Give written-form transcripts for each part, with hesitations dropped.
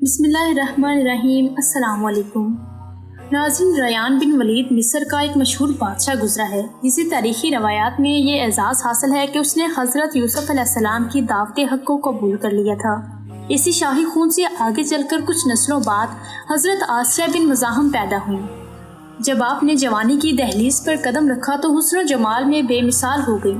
بسم اللہ الرحمن الرحیم۔ السلام علیکم ناظرین، ریان بن ولید مصر کا ایک مشہور بادشاہ گزرا ہے جسے تاریخی روایات میں یہ اعزاز حاصل ہے کہ اس نے حضرت یوسف علیہ السلام کی دعوت حق کو قبول کر لیا تھا۔ اسی شاہی خون سے آگے چل کر کچھ نسلوں بعد حضرت آسیہ بن مزاحم پیدا ہوئی۔ جب آپ نے جوانی کی دہلیز پر قدم رکھا تو حسن و جمال میں بے مثال ہو گئی۔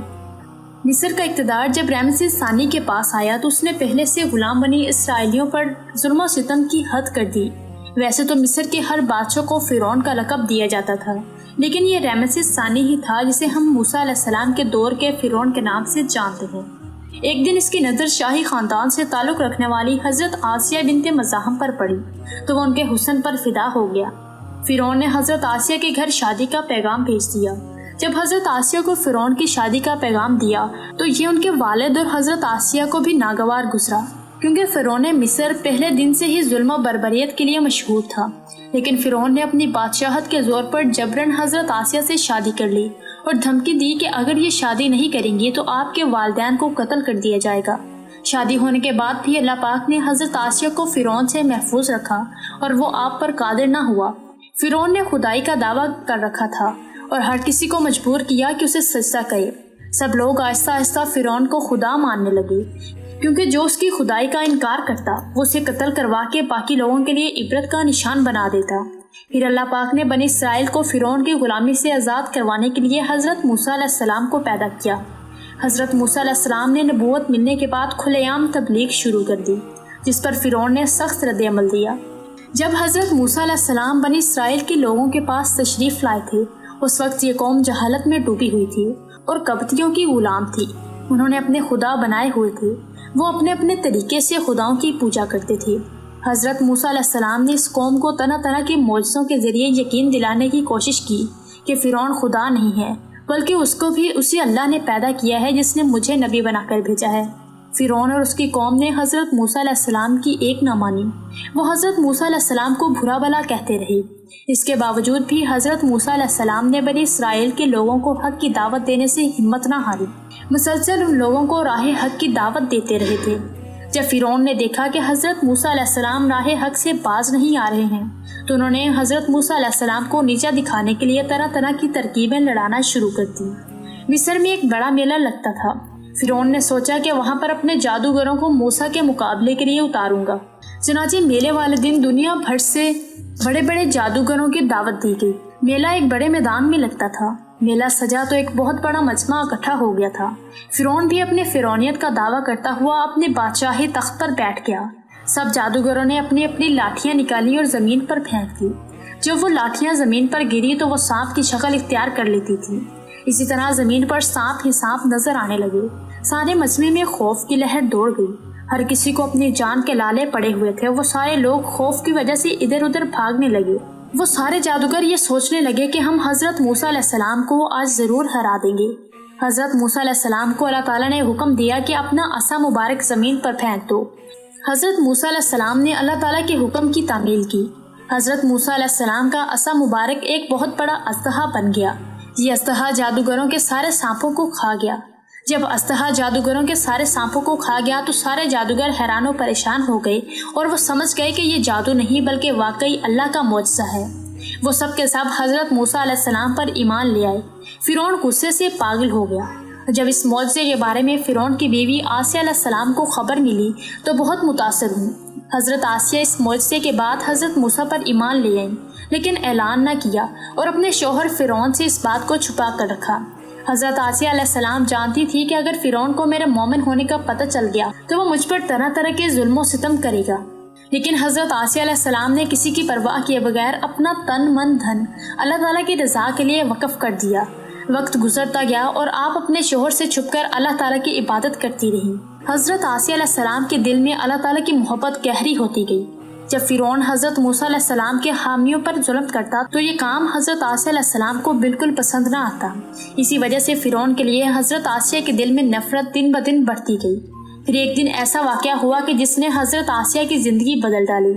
مصر کا اقتدار جب رامسیس ثانی کے پاس آیا تو اس نے پہلے سے غلام بنی اسرائیلیوں پر ظلم و ستم کی حد کر دی۔ ویسے تو مصر کے ہر بادشاہ کو فرعون کا لقب دیا جاتا تھا، لیکن یہ رامسیس ثانی ہی تھا جسے ہم موسیٰ علیہ السلام کے دور کے فرعون کے نام سے جانتے ہیں۔ ایک دن اس کی نظر شاہی خاندان سے تعلق رکھنے والی حضرت آسیہ بنت مزاحم پر پڑی تو وہ ان کے حسن پر فدا ہو گیا۔ فرعون نے حضرت آسیہ کے گھر شادی کا پیغام بھیج دیا۔ جب حضرت آسیہ کو فرعون کی شادی کا پیغام دیا تو یہ ان کے والد اور حضرت آسیہ کو بھی ناگوار گزرا، کیونکہ فرعون مصر پہلے دن سے ہی ظلم و بربریت کے لیے مشہور تھا۔ لیکن فرعون نے اپنی بادشاہت کے زور پر جبراً حضرت آسیہ سے شادی کر لی اور دھمکی دی کہ اگر یہ شادی نہیں کریں گی تو آپ کے والدین کو قتل کر دیا جائے گا۔ شادی ہونے کے بعد بھی اللہ پاک نے حضرت آسیہ کو فرعون سے محفوظ رکھا اور وہ آپ پر قادر نہ ہوا۔ فرعون نے خدائی کا دعویٰ کر رکھا تھا اور ہر کسی کو مجبور کیا کہ اسے سجدہ کرے۔ سب لوگ آہستہ آہستہ فرعون کو خدا ماننے لگے، کیونکہ جو اس کی خدائی کا انکار کرتا وہ اسے قتل کروا کے باقی لوگوں کے لیے عبرت کا نشان بنا دیتا۔ پھر اللہ پاک نے بنی اسرائیل کو فرعون کی غلامی سے آزاد کروانے کے لیے حضرت موسیٰ علیہ السلام کو پیدا کیا۔ حضرت موسیٰ علیہ السلام نے نبوت ملنے کے بعد کھلے عام تبلیغ شروع کر دی، جس پر فرعون نے سخت رد عمل دیا۔ جب حضرت موسیٰ علیہ السلام بنی اسرائیل کے لوگوں کے پاس تشریف لائے تھے، اس وقت یہ قوم جہالت میں ڈوبی ہوئی تھی اور قبطیوں کی غلام تھی۔ انہوں نے اپنے خدا بنائے ہوئے تھے، وہ اپنے اپنے طریقے سے خداؤں کی پوجا کرتے تھے۔ حضرت موسیٰ علیہ السلام نے اس قوم کو طرح طرح کے معجزوں کے ذریعے یقین دلانے کی کوشش کی کہ فرعون خدا نہیں ہے، بلکہ اس کو بھی اسی اللہ نے پیدا کیا ہے جس نے مجھے نبی بنا کر بھیجا ہے۔ فرعون اور اس کی قوم نے حضرت موسیٰ علیہ السلام کی ایک نہ مانی۔ وہ حضرت موسیٰ علیہ السلام کو برا بھلا کہتے رہے۔ اس کے باوجود بھی حضرت موسیٰ علیہ السلام نے بنی اسرائیل کے لوگوں کو حق کی دعوت دینے سے ہمت نہ ہاری، مسلسل ان لوگوں کو راہ حق کی دعوت دیتے رہے تھے۔ جب فرعون نے دیکھا کہ حضرت موسیٰ علیہ السلام راہ حق سے باز نہیں آ رہے ہیں تو انہوں نے حضرت موسیٰ علیہ السلام کو نیچا دکھانے کے لیے طرح طرح کی ترکیبیں لڑانا شروع کر دی۔ مصر میں ایک بڑا میلہ لگتا تھا۔ فرعون نے سوچا کہ وہاں پر اپنے جادوگروں کو موسیٰ کے مقابلے کے لیے اتاروں گا۔ چنانچہ میلے والے دن دنیا بھر سے بڑے بڑے جادوگروں کی دعوت دی گئی۔ میلہ ایک بڑے میدان میں لگتا تھا۔ میلہ سجا تو ایک بہت بڑا مجمع اکٹھا ہو گیا تھا۔ فرعون بھی اپنے فرعونیت کا دعویٰ کرتا ہوا اپنے بادشاہی تخت پر بیٹھ گیا۔ سب جادوگروں نے اپنی اپنی لاٹھیاں نکالی اور زمین پر پھینک دی۔ جب وہ لاٹھیاں زمین پر گری تو وہ سانپ کی شکل اختیار کر لیتی تھی۔ اسی طرح زمین پر سانپ ہی سانپ نظر آنے لگے۔ سارے مجمع میں خوف کی لہر دوڑ گئی۔ ہر کسی کو اپنی جان کے لالے پڑے ہوئے تھے۔ وہ سارے لوگ خوف کی وجہ سے ادھر ادھر بھاگنے لگے۔ وہ سارے جادوگر یہ سوچنے لگے کہ ہم حضرت موسیٰ علیہ السلام کو آج ضرور ہرا دیں گے۔ حضرت موسیٰ علیہ السلام کو اللہ تعالیٰ نے حکم دیا کہ اپنا عصا مبارک زمین پر پھینک دو۔ حضرت موسیٰ علیہ السلام نے اللہ تعالیٰ کے حکم کی تعمیل کی۔ حضرت موسیٰ علیہ السلام کا عصا مبارک ایک بہت بڑا اژدہا بن گیا۔ یہ اژدہا جادوگروں کے سارے سانپوں کو کھا گیا۔ جب اژدہا جادوگروں کے سارے سانپوں کو کھا گیا تو سارے جادوگر حیران و پریشان ہو گئے اور وہ سمجھ گئے کہ یہ جادو نہیں بلکہ واقعی اللہ کا معجزہ ہے۔ وہ سب کے سب حضرت موسیٰ علیہ السلام پر ایمان لے آئے۔ فرعون غصے سے پاگل ہو گیا۔ جب اس معجزے کے بارے میں فرعون کی بیوی آسیہ علیہ السلام کو خبر ملی تو بہت متاثر ہوئی۔ حضرت آسیہ اس معجزے کے بعد حضرت موسیٰ پر ایمان لے آئیں، لیکن اعلان نہ کیا اور اپنے شوہر فرعون سے اس بات کو چھپا کر رکھا۔ حضرت آسیہ علیہ السلام جانتی تھی کہ اگر فرعون کو میرے مومن ہونے کا پتہ چل گیا تو وہ مجھ پر طرح طرح کے ظلم و ستم کرے گا۔ لیکن حضرت آسیہ علیہ السلام نے کسی کی پرواہ کیے بغیر اپنا تن من دھن اللہ تعالیٰ کی رضا کے لیے وقف کر دیا۔ وقت گزرتا گیا اور آپ اپنے شوہر سے چھپ کر اللہ تعالیٰ کی عبادت کرتی رہی۔ حضرت آسیہ علیہ السلام کے دل میں اللہ تعالیٰ کی محبت گہری ہوتی گئی۔ جب فرعون حضرت موسیٰ علیہ السلام کے حامیوں پر ظلم کرتا تو یہ کام حضرت آسیہ علیہ السلام کو بالکل پسند نہ آتا۔ اسی وجہ سے فرعون کے لیے حضرت آسیہ کے دل میں نفرت دن بدن بڑھتی گئی۔ پھر ایک دن ایسا واقعہ ہوا کہ جس نے حضرت آسیہ کی زندگی بدل ڈالی۔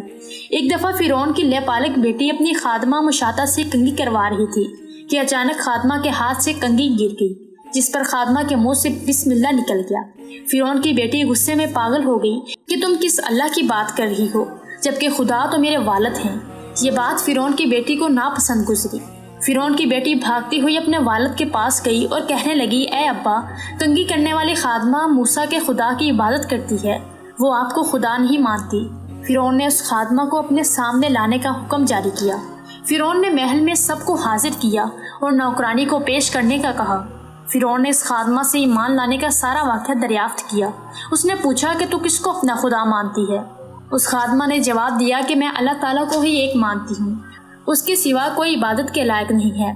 ایک دفعہ فرعون کی لیپالک بیٹی اپنی خادمہ مشاطہ سے کنگھی کروا رہی تھی کہ اچانک خادمہ کے ہاتھ سے کنگھی گر گئی، جس پر خادمہ کے منہ سے بسم اللہ نکل گیا۔ فرعون کی بیٹی غصے میں پاگل ہو گئی کہ تم کس اللہ کی بات کر رہی ہو؟ جبکہ خدا تو میرے والد ہیں۔ یہ بات فرعون کی بیٹی کو ناپسند گزری۔ فرعون کی بیٹی بھاگتی ہوئی اپنے والد کے پاس گئی اور کہنے لگی، اے ابا، کنگھی کرنے والی خادمہ موسیٰ کے خدا کی عبادت کرتی ہے، وہ آپ کو خدا نہیں مانتی۔ فرعون نے اس خادمہ کو اپنے سامنے لانے کا حکم جاری کیا۔ فرعون نے محل میں سب کو حاضر کیا اور نوکرانی کو پیش کرنے کا کہا۔ فرعون نے اس خادمہ سے ایمان لانے کا سارا واقعہ دریافت کیا۔ اس نے پوچھا کہ تو کس کو اپنا خدا مانتی ہے؟ اس خادمہ نے جواب دیا کہ میں اللہ تعالیٰ کو ہی ایک مانتی ہوں، اس کے سوا کوئی عبادت کے لائق نہیں ہے،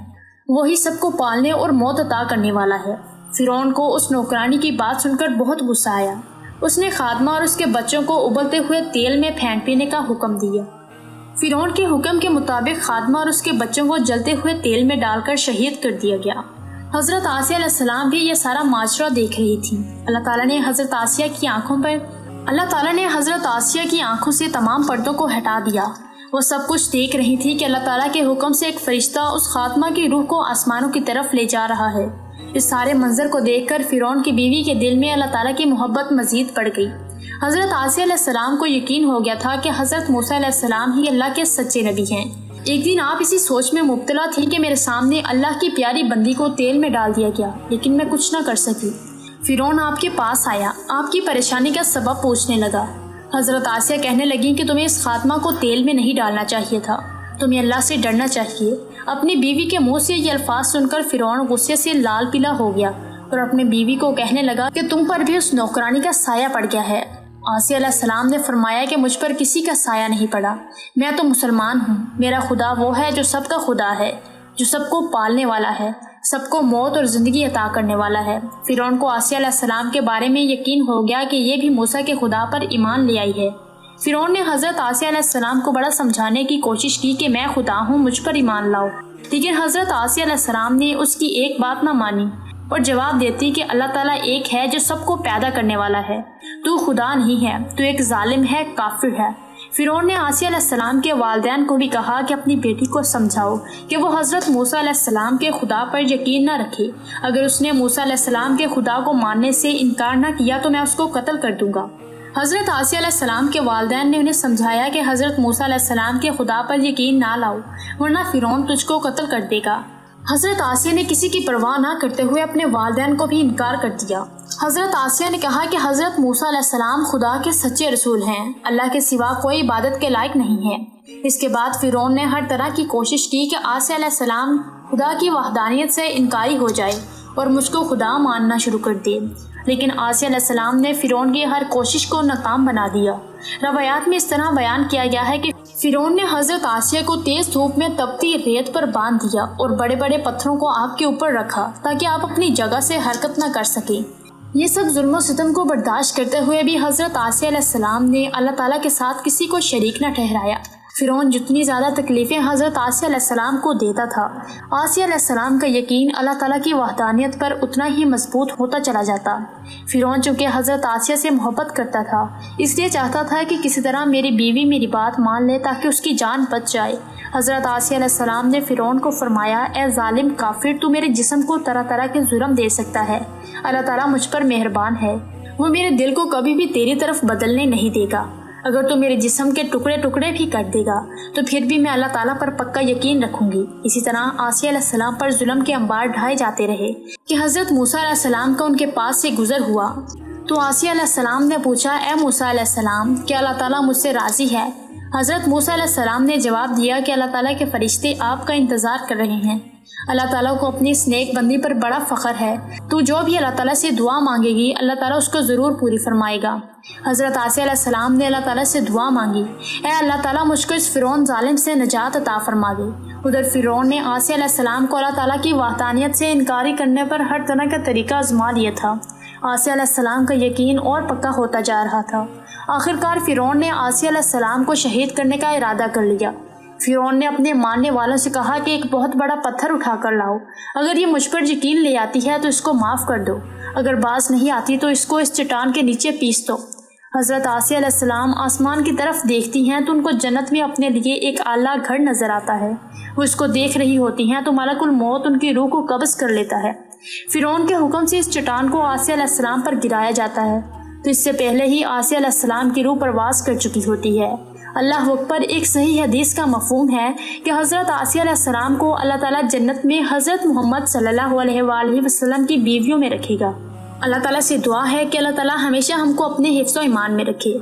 وہی سب کو پالنے اور موت عطا کرنے والا ہے۔ فرعون کو اس نوکرانی کی بات سن کر بہت غصہ آیا۔ اس نے خادمہ اور اس کے بچوں کو ابلتے ہوئے تیل میں پھینک پینے کا حکم دیا۔ فرعون کے حکم کے مطابق خادمہ اور اس کے بچوں کو جلتے ہوئے تیل میں ڈال کر شہید کر دیا گیا۔ حضرت آسیہ علیہ السلام بھی یہ سارا ماجرا دیکھ رہی تھی۔ اللہ تعالیٰ نے حضرت آسیہ کی آنکھوں سے تمام پردوں کو ہٹا دیا۔ وہ سب کچھ دیکھ رہی تھی کہ اللہ تعالیٰ کے حکم سے ایک فرشتہ اس خاتمہ کی روح کو آسمانوں کی طرف لے جا رہا ہے۔ اس سارے منظر کو دیکھ کر فرعون کی بیوی کے دل میں اللہ تعالیٰ کی محبت مزید بڑھ گئی۔ حضرت آسیہ علیہ السلام کو یقین ہو گیا تھا کہ حضرت موسیٰ علیہ السلام ہی اللہ کے سچے نبی ہیں۔ ایک دن آپ اسی سوچ میں مبتلا تھی کہ میرے سامنے اللہ کی پیاری بندی کو تیل میں ڈال دیا گیا، لیکن میں کچھ نہ کر سکی۔ فرعون آپ کے پاس آیا، آپ کی پریشانی کا سبب پوچھنے لگا۔ حضرت آسیہ کہنے لگی کہ تمہیں اس خاتمہ کو تیل میں نہیں ڈالنا چاہیے تھا، تمہیں اللہ سے ڈرنا چاہیے۔ اپنی بیوی کے منہ سے یہ الفاظ سن کر فرعون غصے سے لال پیلا ہو گیا اور اپنی بیوی کو کہنے لگا کہ تم پر بھی اس نوکرانی کا سایہ پڑ گیا ہے۔ آسیہ علیہ السلام نے فرمایا کہ مجھ پر کسی کا سایہ نہیں پڑا، میں تو مسلمان ہوں، میرا خدا وہ ہے جو سب کا خدا ہے، جو سب کو پالنے والا ہے، سب کو موت اور زندگی عطا کرنے والا ہے۔ فرعون کو آسیہ علیہ السلام کے بارے میں یقین ہو گیا کہ یہ بھی موسیٰ کے خدا پر ایمان لے آئی ہے۔ فرعون نے حضرت آسیہ علیہ السلام کو بڑا سمجھانے کی کوشش کی کہ میں خدا ہوں، مجھ پر ایمان لاؤ، لیکن حضرت آسیہ علیہ السلام نے اس کی ایک بات نہ مانی اور جواب دیتی کہ اللہ تعالیٰ ایک ہے جو سب کو پیدا کرنے والا ہے، تو خدا نہیں ہے، تو ایک ظالم ہے، کافر ہے۔ فرعون نے آسیہ علیہ السلام کے والدین کو بھی کہا کہ اپنی بیٹی کو سمجھاؤ کہ وہ حضرت موسیٰ علیہ السلام کے خدا پر یقین نہ رکھے، اگر اس نے موسیٰ علیہ السلام کے خدا کو ماننے سے انکار نہ کیا تو میں اس کو قتل کر دوں گا۔ حضرت آسیہ علیہ السلام کے والدین نے انہیں سمجھایا کہ حضرت موسیٰ علیہ السلام کے خدا پر یقین نہ لاؤ، ورنہ فرعون تجھ کو قتل کر دے گا۔ حضرت آسیہ نے کسی کی پرواہ نہ کرتے ہوئے اپنے والدین کو بھی انکار کر دیا۔ حضرت آسیہ نے کہا کہ حضرت موسیٰ علیہ السلام خدا کے سچے رسول ہیں، اللہ کے سوا کوئی عبادت کے لائق نہیں ہے۔ اس کے بعد فرعون نے ہر طرح کی کوشش کی کہ آسیہ علیہ السلام خدا کی وحدانیت سے انکاری ہو جائے اور مجھ کو خدا ماننا شروع کر دے، لیکن آسیہ علیہ السلام نے فرعون کی ہر کوشش کو ناکام بنا دیا۔ روایات میں اس طرح بیان کیا گیا ہے کہ فرعون نے حضرت آسیہ کو تیز دھوپ میں تپتی ریت پر باندھ دیا اور بڑے بڑے پتھروں کو آپ کے اوپر رکھا تاکہ آپ اپنی جگہ سے حرکت نہ کر سکیں۔ یہ سب ظلم و ستم کو برداشت کرتے ہوئے بھی حضرت آسیہ علیہ السلام نے اللہ تعالیٰ کے ساتھ کسی کو شریک نہ ٹھہرایا۔ فرعون جتنی زیادہ تکلیفیں حضرت آسیہ علیہ السلام کو دیتا تھا، آسیہ علیہ السلام کا یقین اللہ تعالیٰ کی وحدانیت پر اتنا ہی مضبوط ہوتا چلا جاتا۔ فرعون چونکہ حضرت آسیہ سے محبت کرتا تھا، اس لیے چاہتا تھا کہ کسی طرح میری بیوی میری بات مان لے تاکہ اس کی جان بچ جائے۔ حضرت آسیہ علیہ السلام نے فرعون کو فرمایا، اے ظالم کافر، تو میرے جسم کو طرح طرح کے ظلم دے سکتا ہے، اللہ تعالیٰ مجھ پر مہربان ہے، وہ میرے دل کو کبھی بھی تیری طرف بدلنے نہیں دے گا۔ اگر تو میرے جسم کے ٹکڑے ٹکڑے بھی کر دے گا تو پھر بھی میں اللہ تعالیٰ پر پکا یقین رکھوں گی۔ اسی طرح آسیہ علیہ السلام پر ظلم کے انبار ڈھائے جاتے رہے کہ حضرت موسیٰ علیہ السلام کا ان کے پاس سے گزر ہوا تو آسیہ علیہ السلام نے پوچھا، اے موسیٰ علیہ السلام، کیا اللہ تعالیٰ مجھ سے راضی ہے؟ حضرت موسیٰ علیہ السلام نے جواب دیا کہ اللہ تعالیٰ کے فرشتے آپ کا انتظار کر رہے ہیں۔ اللہ تعالیٰ کو اپنی اس نیک بندی پر بڑا فخر ہے، تو جو بھی اللہ تعالیٰ سے دعا مانگے گی اللہ تعالیٰ اس کو ضرور پوری فرمائے گا۔ حضرت آسیہ علیہ السلام نے اللہ تعالیٰ سے دعا مانگی، اے اللہ تعالیٰ مجھ کو اس فرعون ظالم سے نجات عطا فرما دے۔ ادھر فرعون نے آسیہ علیہ السلام کو اللہ تعالیٰ کی وحدانیت سے انکاری کرنے پر ہر طرح کا طریقہ آزما لیا تھا۔ آسیہ علیہ السلام کا یقین اور پکا ہوتا جا رہا تھا۔ آخرکار فرعون نے آسیہ علیہ السلام کو شہید کرنے کا ارادہ کر لیا۔ فرعون نے اپنے ماننے والوں سے کہا کہ ایک بہت بڑا پتھر اٹھا کر لاؤ، اگر یہ مجھ پر یقین لے آتی ہے تو اس کو معاف کر دو، اگر باز نہیں آتی تو اس کو اس چٹان کے نیچے پیس دو۔ حضرت آسیہ علیہ السلام آسمان کی طرف دیکھتی ہیں تو ان کو جنت میں اپنے لیے ایک اعلیٰ گھر نظر آتا ہے۔ وہ اس کو دیکھ رہی ہوتی ہیں تو ملک الموت ان کی روح کو قبض کر لیتا ہے۔ فرعون کے حکم سے اس چٹان کو آسیہ علیہ السلام پر گرایا جاتا ہے، تو اس سے پہلے ہی آسیہ علیہ السلام کی روح پرواز کر چکی ہوتی ہے۔ اللہ اکبر ایک صحیح حدیث کا مفہوم ہے کہ حضرت آسیہ علیہ السلام کو اللہ تعالیٰ جنت میں حضرت محمد صلی اللہ علیہ وآلہ وسلم کی بیویوں میں رکھے گا۔ اللہ تعالیٰ سے دعا ہے کہ اللہ تعالیٰ ہمیشہ ہم کو اپنے حفظ و ایمان میں رکھے۔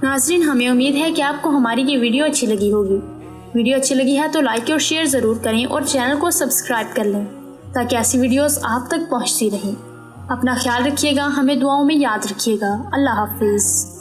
ناظرین، ہمیں امید ہے کہ آپ کو ہماری یہ ویڈیو اچھی لگی ہوگی۔ ویڈیو اچھی لگی ہے تو لائک اور شیئر ضرور کریں اور چینل کو سبسکرائب کر لیں تاکہ ایسی ویڈیوز آپ تک پہنچتی رہیں۔ اپنا خیال رکھیے گا، ہمیں دعاؤں میں یاد رکھیے گا۔ اللہ حافظ۔